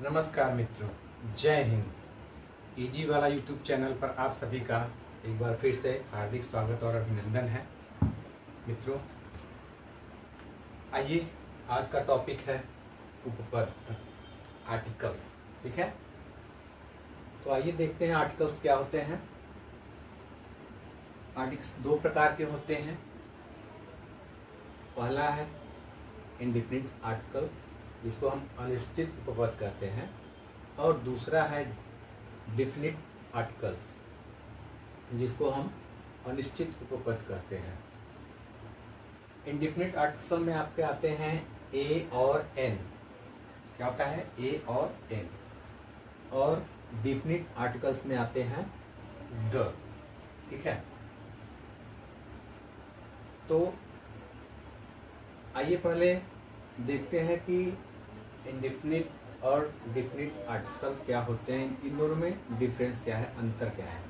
नमस्कार मित्रों, जय हिंद। इजी वाला यूट्यूब चैनल पर आप सभी का एक बार फिर से हार्दिक स्वागत और अभिनंदन है। मित्रों, आइए, आज का टॉपिक है उपपद, आर्टिकल्स। ठीक है, तो आइए देखते हैं आर्टिकल्स क्या होते हैं। आर्टिकल्स दो प्रकार के होते हैं। पहला है इंडेफिनिट आर्टिकल्स, जिसको हम अनिश्चित उपपद कहते हैं, और दूसरा है डेफिनिट आर्टिकल्स, जिसको हम अनिश्चित उपपद कहते हैं। इंडेफिनिट आर्टिकल में आपके आते हैं ए और एन। क्या होता है? ए और एन। और डेफिनिट आर्टिकल्स में आते हैं द। ठीक है, तो आइए पहले देखते हैं कि इंडेफिनिट और डेफिनिट आर्टिकल क्या होते हैं, इन दोनों में डिफरेंस क्या है, अंतर क्या है।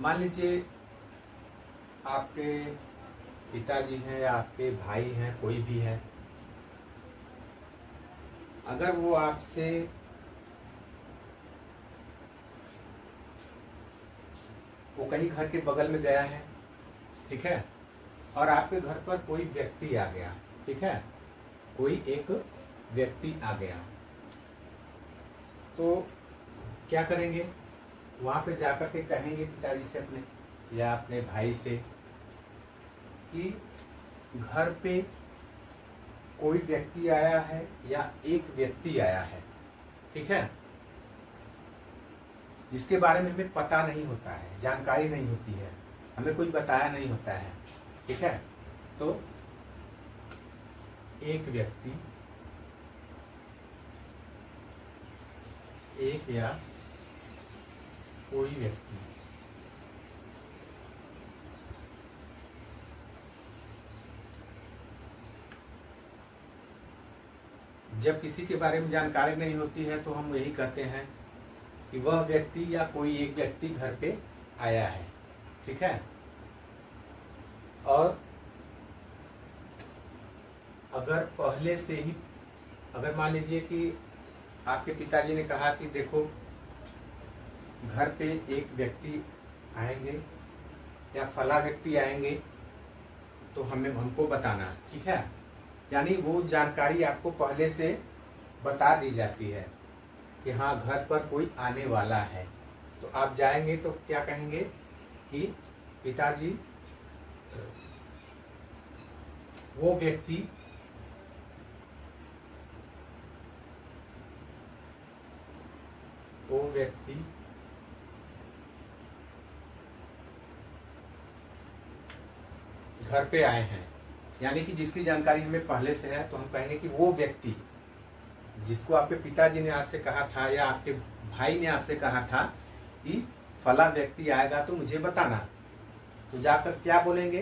मान लीजिए आपके पिताजी हैं या आपके भाई हैं, कोई भी है, अगर वो आपसे वो कहीं घर के बगल में गया है, ठीक है, और आपके घर पर कोई व्यक्ति आ गया, ठीक है, कोई एक व्यक्ति आ गया, तो क्या करेंगे? वहां पे जाकर के कहेंगे पिताजी से अपने या अपने भाई से कि घर पे कोई व्यक्ति आया है या एक व्यक्ति आया है, ठीक है, जिसके बारे में हमें पता नहीं होता है, जानकारी नहीं होती है, हमें कोई बताया नहीं होता है। ठीक है, तो एक व्यक्ति, एक या कोई व्यक्ति जब किसी के बारे में जानकारी नहीं होती है तो हम यही कहते हैं कि वह व्यक्ति या कोई एक व्यक्ति घर पे आया है। ठीक है, और अगर पहले से ही, अगर मान लीजिए कि आपके पिताजी ने कहा कि देखो घर पे एक व्यक्ति आएंगे या फला व्यक्ति आएंगे, तो हमको बताना। ठीक है, यानी वो जानकारी आपको पहले से बता दी जाती है कि हाँ घर पर कोई आने वाला है, तो आप जाएंगे तो क्या कहेंगे कि पिताजी वो व्यक्ति घर पे आए हैं, यानी कि जिसकी जानकारी हमें पहले से है, तो हम कहेंगे कि वो व्यक्ति जिसको आपके पिताजी ने आपसे कहा था या आपके भाई ने आपसे कहा था कि फला व्यक्ति आएगा तो मुझे बताना, तो जाकर क्या बोलेंगे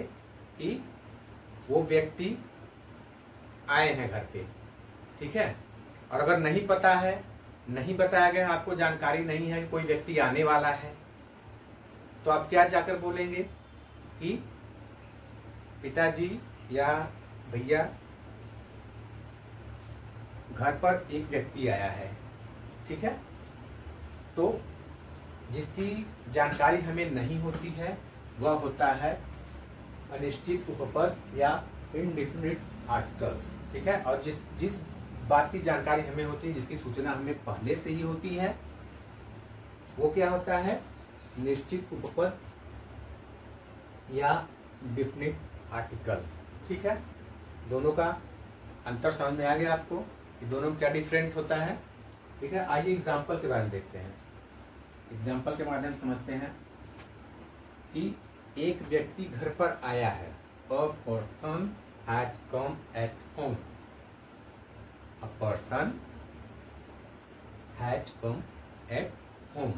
कि वो व्यक्ति आए हैं घर पे। ठीक है, और अगर नहीं पता है, नहीं बताया गया, आपको जानकारी नहीं है कि कोई व्यक्ति आने वाला है, तो आप क्या जाकर बोलेंगे कि पिताजी या भैया घर पर एक व्यक्ति आया है। ठीक है, तो जिसकी जानकारी हमें नहीं होती है वह होता है अनिश्चित उपपद या इंडेफिनिट आर्टिकल्स। ठीक है, और जिस बात की जानकारी हमें होती है, जिसकी सूचना हमें पहले से ही होती है, वो क्या होता है? निश्चित उपपद या डेफिनिट आर्टिकल। ठीक है, दोनों का अंतर समझ में आ गया आपको कि दोनों में क्या डिफरेंट होता है। ठीक है, आइए एग्जाम्पल के बारे में देखते हैं। एग्जाम्पल के माध्यम से समझते हैं कि एक व्यक्ति घर पर आया है। A person has come at home. A person has come at home.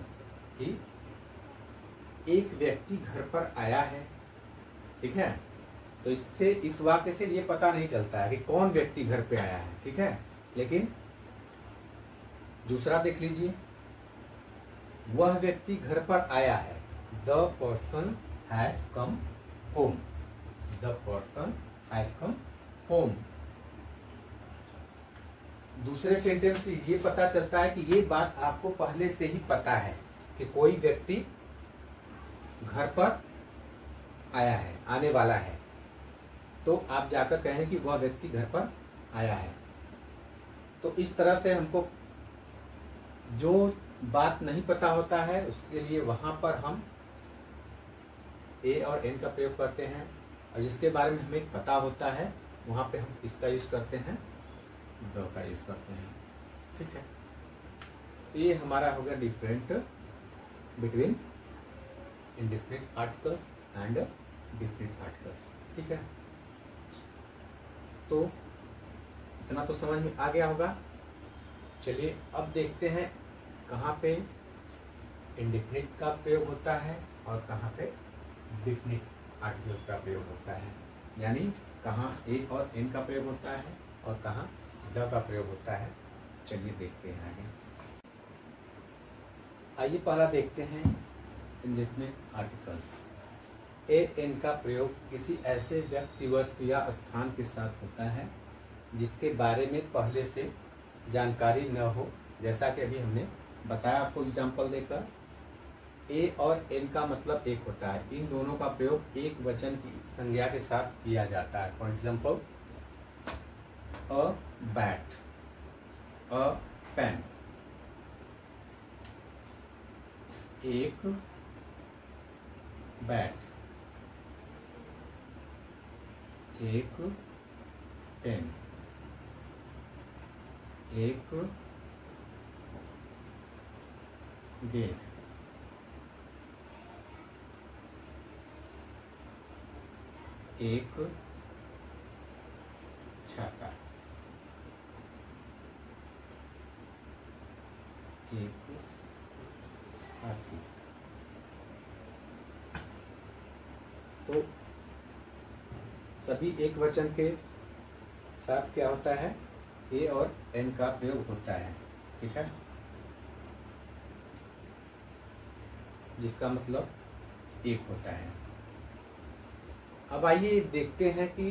कि एक व्यक्ति घर पर आया है। ठीक है, तो इससे, इस वाक्य से ये पता नहीं चलता है कि कौन व्यक्ति घर पे आया है। ठीक है, लेकिन दूसरा देख लीजिए, वह व्यक्ति घर पर आया है। The person has come home. The person has come home. दूसरे सेंटेंस से ये पता चलता है कि ये बात आपको पहले से ही पता है कि कोई व्यक्ति घर पर आया है, आने वाला है, तो आप जाकर कहें कि वह व्यक्ति घर पर आया है। तो इस तरह से हमको जो बात नहीं पता होता है उसके लिए वहां पर हम ए और एन का प्रयोग करते हैं, और जिसके बारे में हमें पता होता है वहां पे हम इसका यूज करते हैं, द का यूज करते हैं। ठीक है, तो ये हमारा हो गया different between indefinite articles and definite articles. ठीक है, तो इतना तो समझ में आ गया होगा। चलिए अब देखते हैं कहाँ पे इंडेफिनिट का प्रयोग होता है और कहाँ पे डिफिनिट आर्टिकल्स का प्रयोग होता है, यानी कहाँ ए और एन का प्रयोग होता है और कहाँ द का प्रयोग होता है। चलिए देखते हैं आगे। आइए पहला देखते हैं इंडेफिनिट आर्टिकल्स। ए एन का प्रयोग किसी ऐसे व्यक्ति, वस्तु या स्थान के साथ होता है जिसके बारे में पहले से जानकारी न हो, जैसा कि अभी हमने बताया आपको एग्जाम्पल देकर। ए और एन का मतलब एक होता है, इन दोनों का प्रयोग एक वचन की संज्ञा के साथ किया जाता है। For example a bat, a pen, एक बैट, एक पेन, एक गेंद, एक छाता, एक हाथी। तो सभी एक वचन के साथ क्या होता है, ए और एन का प्रयोग होता है। ठीक है, जिसका मतलब एक होता है। अब आइए देखते हैं कि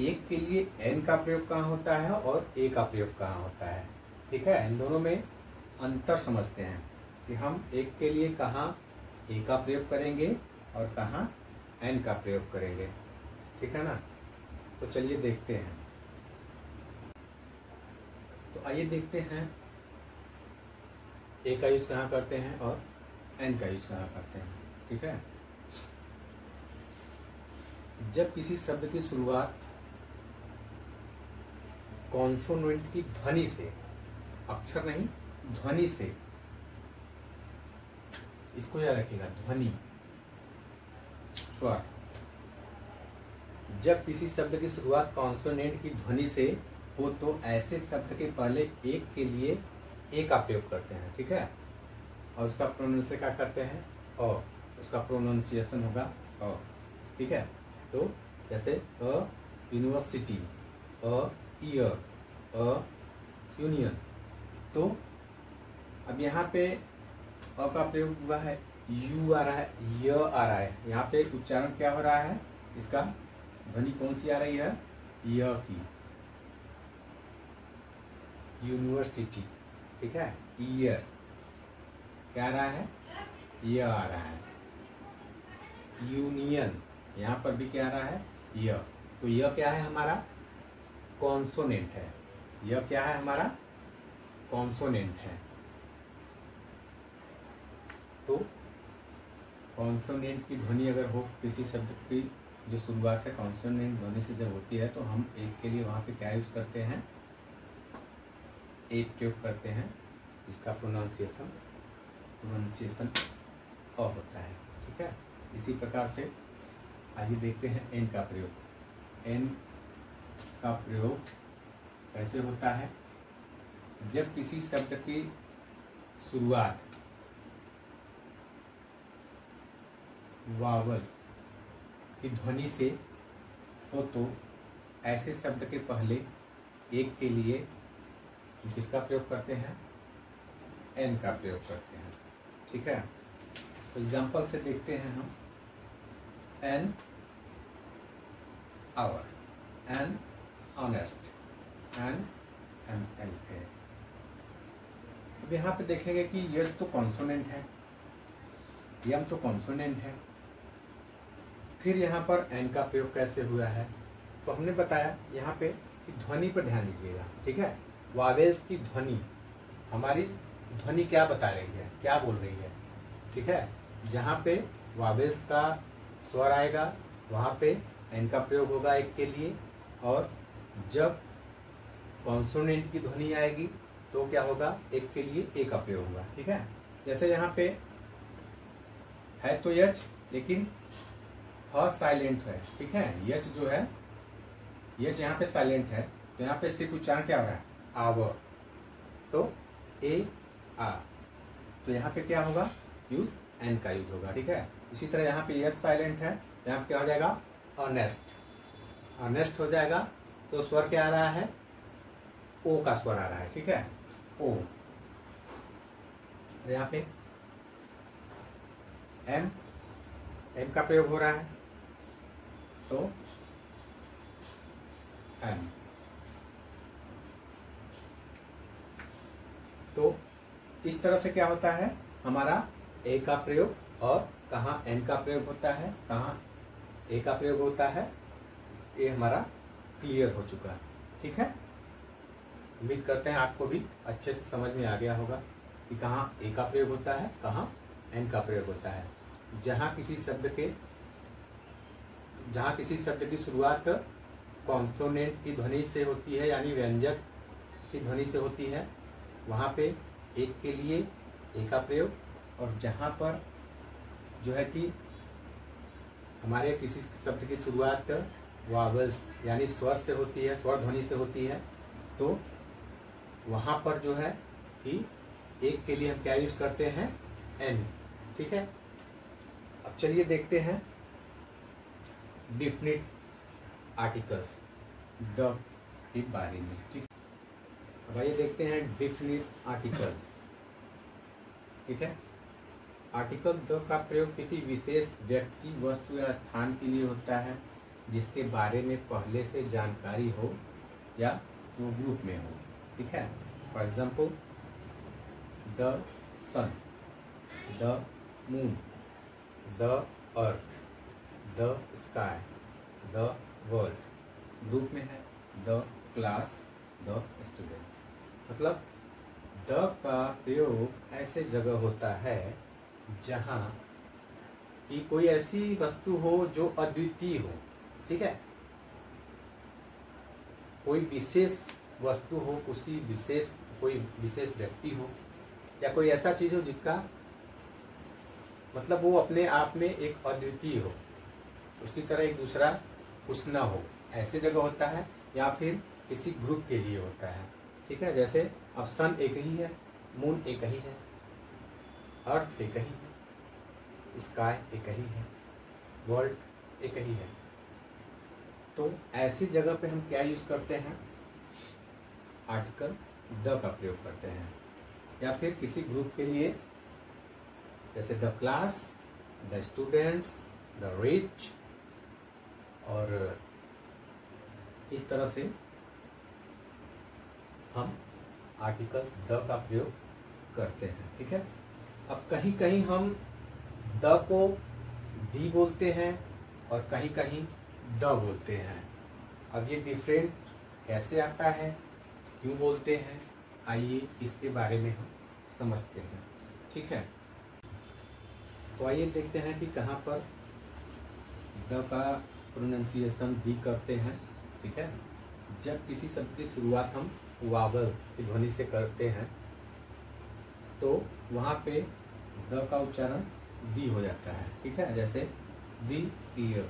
एक के लिए एन का प्रयोग कहाँ होता है और ए का प्रयोग कहाँ होता है। ठीक है, इन दोनों में अंतर समझते हैं कि हम एक के लिए कहाँ ए का प्रयोग करेंगे और कहाँ एन का प्रयोग करेंगे। ठीक है ना, तो चलिए देखते हैं। तो आइए देखते हैं ए का यूज कहाँ करते हैं और एन का यूज कहाँ करते हैं। ठीक है, जब किसी शब्द की शुरुआत कॉन्सोनेंट की ध्वनि से, अक्षर नहीं ध्वनि से, इसको याद रखिएगा, ध्वनि स्वर। जब किसी शब्द की शुरुआत कॉन्सोनेंट की ध्वनि से हो तो ऐसे शब्द के पहले एक के लिए ए का प्रयोग करते हैं। ठीक है, और उसका प्रोनाउंसिएशन क्या करते हैं, अ, उसका प्रोनाउंसिएशन होगा अ। ठीक है, तो जैसे a university, a year, a union. तो अब यहाँ पे अ का प्रयोग हुआ है, यू आ रहा है, य आ रहा है, यहाँ पे उच्चारण क्या हो रहा है, इसका ध्वनि कौन सी आ रही है, य की, यूनिवर्सिटी। ठीक है, ईयर क्या आ रहा है, य आ रहा है, यूनियन यहाँ पर भी क्या आ रहा है, य। तो य क्या है हमारा, कॉन्सोनेंट है, य क्या है हमारा, कॉन्सोनेंट है। तो कॉन्सोनेंट की ध्वनि अगर हो किसी शब्द की, जो शुरुआत है कॉन्सोनेंट ध्वनि से जब होती है, तो हम एक के लिए वहाँ पे क्या यूज करते हैं, एक प्रयोग करते हैं, इसका प्रोनाउंसिएशन अ होता है। ठीक है, इसी प्रकार से आइए देखते हैं एन का प्रयोग। एन का प्रयोग कैसे होता है, जब किसी शब्द की शुरुआत वावल की ध्वनि से हो तो ऐसे शब्द के पहले एक के लिए किसका प्रयोग करते हैं, एन का प्रयोग करते हैं। ठीक है, तो एग्जाम्पल से देखते हैं हम, an hour, an honest, an MLA। अब यहाँ पे देखेंगे कि यस तो कॉन्सोनेंट है, यम तो कॉन्सोनेंट है, फिर यहाँ पर एन का प्रयोग कैसे हुआ है। तो हमने बताया यहाँ पे कि ध्वनि पर ध्यान दीजिएगा, ठीक है। वावेल्स की ध्वनि, हमारी ध्वनि क्या बता रही है, क्या बोल रही है, ठीक है। जहाँ पे वावेल्स का स्वर आएगा वहाँ पे एन का प्रयोग होगा एक के लिए, और जब कॉन्सोनेंट की ध्वनि आएगी तो क्या होगा, एक के लिए ए का प्रयोग होगा, ठीक है। जैसे यहाँ पे है तो यच, लेकिन ह साइलेंट है, ठीक है। यच जो है, यच यहाँ पे साइलेंट है, तो यहाँ पे सिर्फ उच्चारण क्या हो रहा है, आव, तो ए आ, तो यहाँ पे क्या होगा, यूज एन का यूज होगा, ठीक है। इसी तरह यहाँ पे यच साइलेंट है, यहाँ पे क्या हो जाएगा, ऑनेस्ट, ऑनेस्ट हो जाएगा, तो स्वर क्या आ रहा है, ओ का स्वर आ रहा है, ठीक है, ओ। यहाँ पे एम, एम का प्रयोग हो रहा है, तो एम। तो इस तरह से क्या होता है, हमारा ए का प्रयोग, और कहाँ एन का प्रयोग होता है, कहाँ ए का प्रयोग होता है, ये हमारा क्लियर हो चुका है, ठीक है। उम्मीद करते हैं आपको भी अच्छे से समझ में आ गया होगा कि कहाँ ए का प्रयोग होता है, कहाँ एन का प्रयोग होता है। जहाँ किसी शब्द की शुरुआत कॉन्सोनेंट की ध्वनि से होती है, यानी व्यंजक की ध्वनि से होती है, वहाँ पे एक के लिए ए का प्रयोग, और जहाँ पर जो है कि हमारे किसी शब्द की शुरुआत वावल्स यानी स्वर से होती है, स्वर ध्वनि से होती है, तो वहाँ पर जो है कि एक के लिए हम क्या यूज करते हैं, एन, ठीक है। अब चलिए देखते हैं डिफिनिट आर्टिकल्स द के बारे में, ठीक। अब आइए देखते हैं डिफिनिट आर्टिकल, ठीक है। आर्टिकल द का प्रयोग किसी विशेष व्यक्ति, वस्तु या स्थान के लिए होता है जिसके बारे में पहले से जानकारी हो या जो ग्रुप में हो, ठीक है। For example the sun, the moon, the earth, the sky, the world. Group में है द क्लास, द स्टूडेंट। मतलब द का प्रयोग ऐसे जगह होता है जहाँ कि कोई ऐसी वस्तु हो जो अद्वितीय हो, ठीक है। कोई विशेष वस्तु हो, कोई विशेष व्यक्ति हो, या कोई ऐसा चीज हो जिसका मतलब वो अपने आप में एक अद्वितीय हो, उसकी तरह एक दूसरा कुछ न हो, ऐसे जगह होता है। या फिर किसी ग्रुप के लिए होता है, ठीक है। जैसे अब सन एक ही है, मून एक ही है, अर्थ एक ही है, स्काई एक ही है, वर्ल्ड एक ही है। तो ऐसी जगह पे हम क्या यूज करते हैं, आर्टिकल द का प्रयोग करते हैं। या फिर किसी ग्रुप के लिए जैसे the class, the students, the rich, और इस तरह से हम आर्टिकल्स द का प्रयोग करते हैं, ठीक है। अब कहीं कहीं हम द को दी बोलते हैं और कहीं कहीं द बोलते हैं। अब ये डिफरेंट कैसे आता है, क्यों बोलते हैं, आइए इसके बारे में हम समझते हैं, ठीक है। तो आइए देखते हैं कि कहाँ पर द का प्रोनाउंसिएशन दी करते हैं, ठीक है। जब किसी शब्द की शुरुआत हम वावल की ध्वनि से करते हैं तो वहाँ पे द का उच्चारण दी हो जाता है, ठीक है। जैसे the year,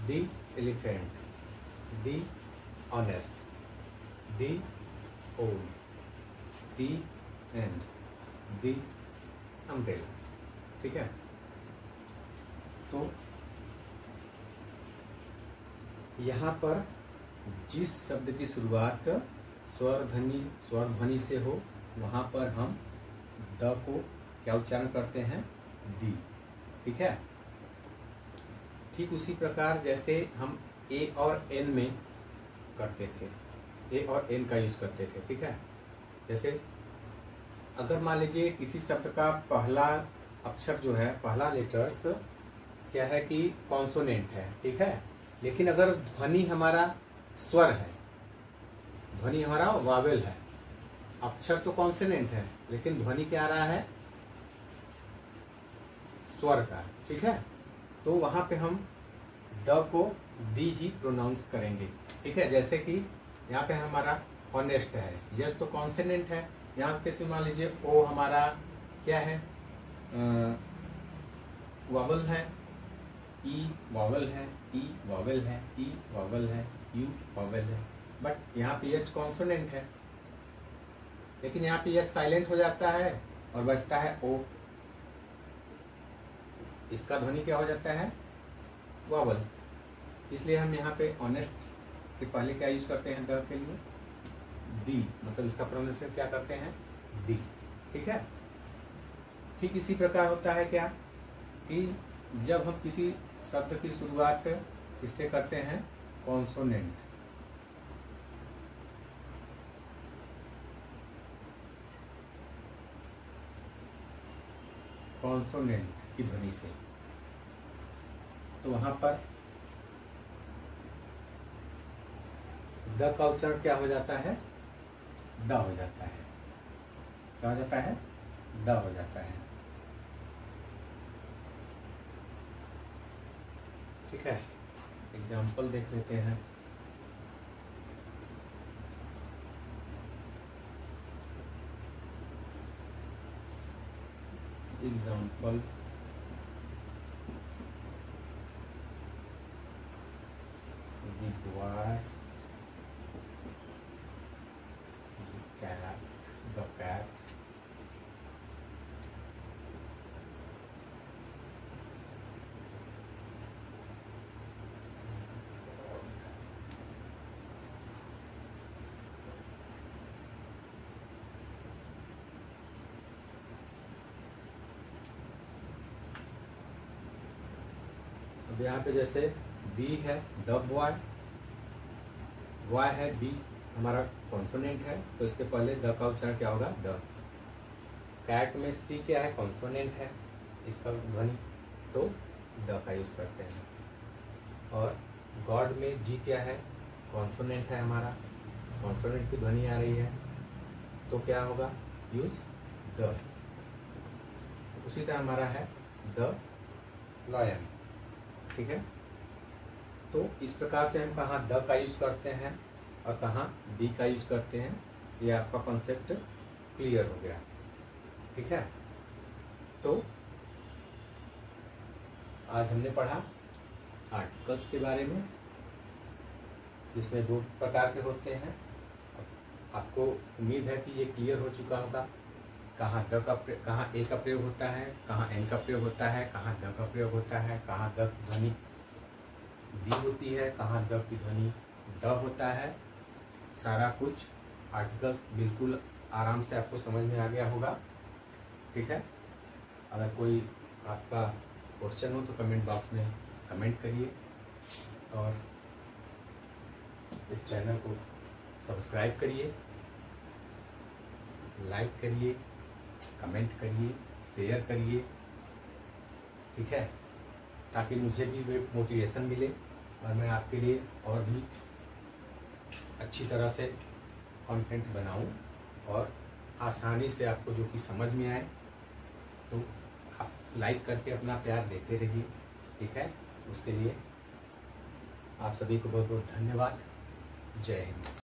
the elephant, the honest, the old, the end, the umbrella, ठीक है। तो यहाँ पर जिस शब्द की शुरुआत स्वर ध्वनि से हो वहाँ पर हम द को क्या उच्चारण करते हैं, दी, ठीक है। ठीक उसी प्रकार जैसे हम ए और एन में करते थे, ए और एन का यूज करते थे। ठीक है, जैसे अगर मान लीजिए किसी शब्द का पहला अक्षर जो है, पहला लेटर्स क्या है कि कॉन्सोनेंट है। ठीक है, लेकिन अगर ध्वनि हमारा स्वर है, ध्वनि हमारा वावेल है, अक्षर तो कॉन्सोनेंट है लेकिन ध्वनि क्या आ रहा है, स्वर का। ठीक है, तो वहां पे हम द को दी ही प्रोनाउंस करेंगे। ठीक है, जैसे कि यहाँ पे हमारा ऑनेस्ट है, यस तो कॉन्सोनेंट है, यहाँ पे तो मान लीजिए ओ हमारा क्या है, वावल है, ई वावल है, ई वावल है, ई वावल है, यू वावल है, बट यहाँ पे एच कॉन्सोनेंट है, लेकिन यहाँ पे एच साइलेंट हो जाता है और बचता है ओ। इसका ध्वनि क्या हो जाता है, वावल। इसलिए हम यहाँ पे ऑनेस्ट के पहले क्या यूज करते हैं, द के लिए दी, मतलब इसका प्रोनाउंसिएशन क्या करते हैं, दी। ठीक है, ठीक इसी प्रकार होता है क्या कि जब हम किसी शब्द की शुरुआत इससे करते हैं कॉन्सोनेंट, कॉन्सोनेंट की ध्वनि से, तो वहां पर द का उच्चारण क्या हो जाता है, द हो जाता है। क्या हो जाता है, द हो जाता है। ठीक है, एग्जाम्पल देख लेते हैं। एग्जाम्पल the cat अब यहाँ पे जैसे बी है, द बॉय, बॉय है, बी हमारा कॉन्सोनेंट है, तो इसके पहले द का उच्चारण क्या होगा, द। कैट में सी क्या है, कॉन्सोनेंट है, इसका ध्वनि तो द का यूज करते हैं। और गॉड में जी क्या है, कॉन्सोनेंट है हमारा, कॉन्सोनेंट की ध्वनि आ रही है तो क्या होगा, यूज द। उसी तरह हमारा है द लॉयन। ठीक है, तो इस प्रकार से हम कहाँ द का यूज करते हैं और कहाँ दी का यूज करते हैं, ये आपका कॉन्सेप्ट क्लियर हो गया। ठीक है, तो आज हमने पढ़ा आर्टिकल्स के बारे में, जिसमें दो प्रकार के होते हैं। आपको उम्मीद है कि ये क्लियर हो चुका होगा, कहाँ द का, कहाँ ए का प्रयोग होता है, कहाँ एन का प्रयोग होता है, कहाँ द का प्रयोग होता है, कहाँ द की ध्वनि दी होती है, कहाँ द की ध्वनि द होता है। सारा कुछ आर्टिकल बिल्कुल आराम से आपको समझ में आ गया होगा। ठीक है, अगर कोई आपका क्वेश्चन हो तो कमेंट बॉक्स में कमेंट करिए और इस चैनल को सब्सक्राइब करिए, लाइक करिए, कमेंट करिए, शेयर करिए। ठीक है, ताकि मुझे भी मोटिवेशन मिले और मैं आपके लिए और भी अच्छी तरह से कंटेंट बनाऊं और आसानी से आपको जो कि समझ में आए। तो आप लाइक करके अपना प्यार देते रहिए। ठीक है, उसके लिए आप सभी को बहुत बहुत धन्यवाद। जय हिंद।